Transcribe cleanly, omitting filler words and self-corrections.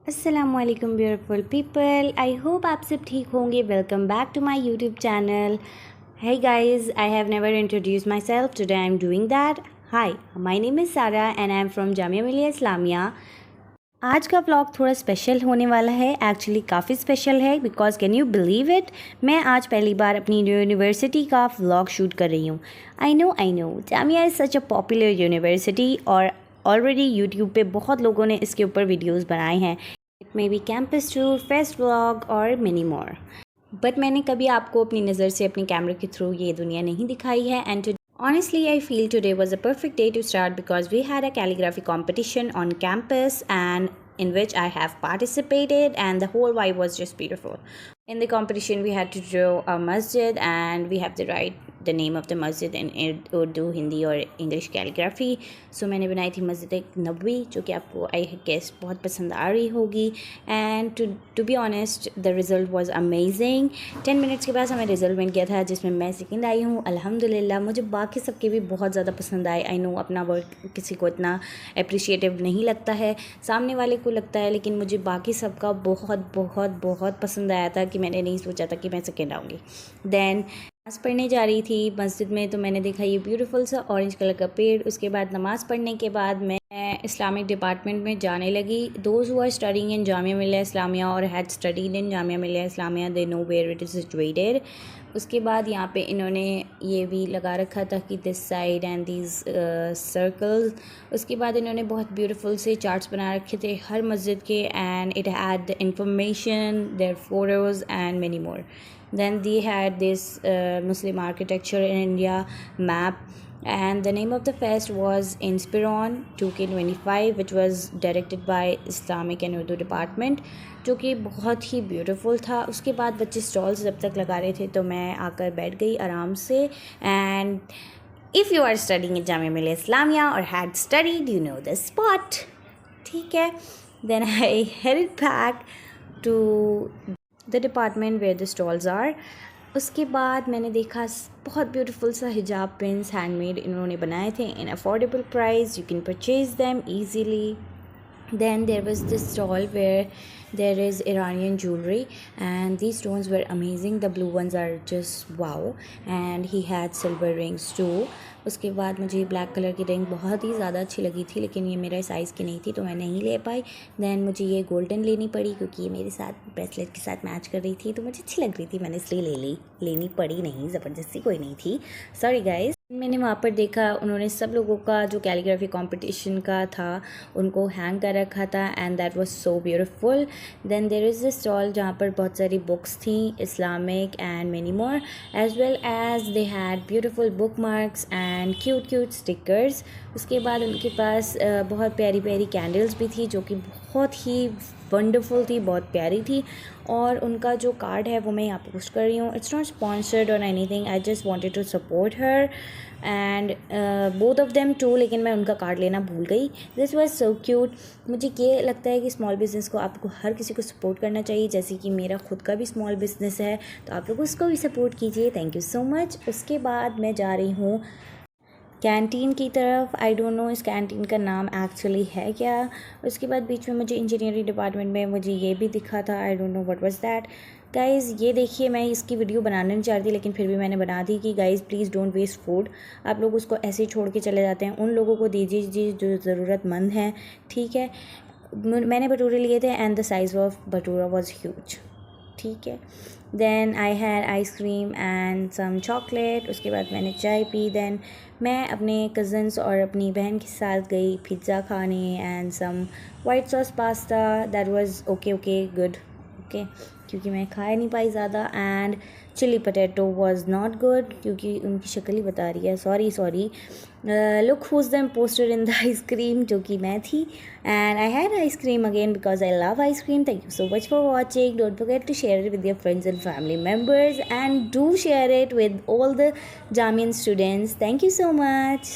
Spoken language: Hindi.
अस्सलामुअलैकुम ब्यूटीफुल पीपल, आई होप आप सब ठीक होंगे। Welcome back to my YouTube channel. Hey guys, I have never introduced myself. Today I'm doing that. Hi, my name is Sara and I'm from Jamia Millia Islamia. आज का व्लॉग थोड़ा स्पेशल होने वाला है। एक्चुअली काफ़ी स्पेशल है because can you believe it, मैं आज पहली बार अपनी यूनिवर्सिटी का व्लॉग शूट कर रही हूँ। I know Jamia is such a popular university और ऑलरेडी यूट्यूब पे बहुत लोगों ने इसके ऊपर वीडियोस बनाए हैं। It may be campus tour, fest vlog और मिनी मोर, बट मैंने कभी आपको अपनी नज़र से अपने कैमरे के थ्रू ये दुनिया नहीं दिखाई है। And honestly, I feel today was a perfect day to start because we had a calligraphy competition on campus and in which I have participated, and the whole vibe was just beautiful. In the competition, we had to draw a masjid and we have to write the name of the masjid in Urdu, Hindi और English calligraphy. So मैंने बनाई थी मस्जिद नबवी, जो कि आपको आई गेस बहुत पसंद आ रही होगी। And to be honest the result was amazing. 10 minutes के बाद हमें रिज़ल्ट मिल गया था जिसमें मैं सेकंड आई हूँ अल्हम्दुलिल्लाह। मुझे बाकी सबके भी बहुत ज़्यादा पसंद आए। आई नो अपना वर्क किसी को इतना अप्रिशिएटिव नहीं लगता है, सामने वाले को लगता है, लेकिन मुझे बाकी सबका बहुत बहुत बहुत पसंद आया था कि मैंने नहीं सोचा था कि मैं सेकेंड आऊँगी। देन नमाज़ पढ़ने जा रही थी मस्जिद में, तो मैंने देखा ये ब्यूटीफुल सा ऑरेंज कलर का पेड़। उसके बाद नमाज़ पढ़ने के बाद मैं इस्लामिक डिपार्टमेंट में जाने लगी। Those who are studying in Jamia Millia Islamia और had studied in Jamia Millia Islamia, they know where it is situated. उसके बाद यहाँ पे इन्होंने ये भी लगा रखा था कि this side and these circles. उसके बाद इन्होंने बहुत ब्यूटीफुल से चार्ट्स बना रखे थे हर मस्जिद के, and it had the information, there photos and many more. Then they had this Muslim architecture in India map, and the name of the fest was Inspiron 2K25, which was directed by Islamic and Urdu department, जो कि बहुत ही ब्यूटीफुल था। उसके बाद बच्चे स्टॉल्स जब तक लगा रहे थे तो मैं आकर बैठ गई आराम से। And if you are studying in Jamia Millia Islamia और had studied, you know the spot, ठीक है। Then I headed back to the department where the stalls are. उसके बाद मैंने देखा बहुत ब्यूटीफुल सा हिजाब पिन्स हैंडमेड इन्होंने बनाए थे in affordable price, you can purchase them easily. Then there was this stall where there is Iranian jewelry and these stones were amazing. The blue ones are just wow, and he had silver rings too. उसके बाद मुझे ब्लैक कलर की रिंग बहुत ही ज़्यादा अच्छी लगी थी, लेकिन ये मेरे साइज़ की नहीं थी तो मैं नहीं ले पाई। दैन मुझे ये गोल्डन लेनी पड़ी क्योंकि ये मेरे साथ ब्रेसलेट के साथ मैच कर रही थी, तो मुझे अच्छी लग रही थी, मैंने इसलिए ले ली। लेनी पड़ी नहीं, ज़बरदस्ती कोई नहीं थी, सॉरी गाइज। मैंने वहाँ पर देखा उन्होंने सब लोगों का जो कैलीग्राफी कंपटीशन का था उनको हैंग कर रखा था, and that was so beautiful. Then there is this stall जहाँ पर बहुत सारी बुक्स थी Islamic and many more, as well as they had beautiful bookmarks and cute stickers. उसके बाद उनके पास बहुत प्यारी प्यारी कैंडल्स भी थी जो कि बहुत ही वंडरफुल थी, बहुत प्यारी थी। और उनका जो कार्ड है वो मैं यहाँ पोस्ट कर रही हूँ। इट्स नॉट स्पॉन्सर्ड और anything, I just wanted to support her and both of them too, लेकिन मैं उनका कार्ड लेना भूल गई। This was so cute. मुझे ये लगता है कि स्मॉल बिज़नेस को आपको हर किसी को सपोर्ट करना चाहिए, जैसे कि मेरा खुद का भी स्मॉल बिज़नेस है, तो आप लोग उसको भी सपोर्ट कीजिए। Thank you so much. उसके बाद मैं जा रही हूँ कैंटीन की तरफ। आई डोंट नो इस कैंटीन का नाम एक्चुअली है क्या। उसके बाद बीच में मुझे इंजीनियरिंग डिपार्टमेंट में मुझे ये भी दिखा था, I don't know what was that. Guys ये देखिए, मैं इसकी वीडियो बनाना नहीं चाहती लेकिन फिर भी मैंने बना दी कि guys please don't waste food. आप लोग उसको ऐसे ही छोड़ के चले जाते हैं, उन लोगों को दीजिए जो ज़रूरतमंद हैं, ठीक है। मैंने भटूरे लिए थे and the size of bhatura was huge, ठीक है। Then I had ice cream and some chocolate. उसके बाद मैंने चाय पी। देन मैं अपने कज़न्स और अपनी बहन के साथ गई पिज़्ज़ा खाने and some white sauce pasta. That was okay good, okay, क्योंकि मैं खा नहीं पाई ज़्यादा। And chilli potato was not good क्योंकि उनकी शक्ल ही बता रही है, sorry. Look whose them posted in the ice cream, जो कि मैं थी। And I had ice cream again because I love ice cream. Thank you so much for watching. Don't forget to share it with your friends and family members, and do share it with all the Jamian students. Thank you so much.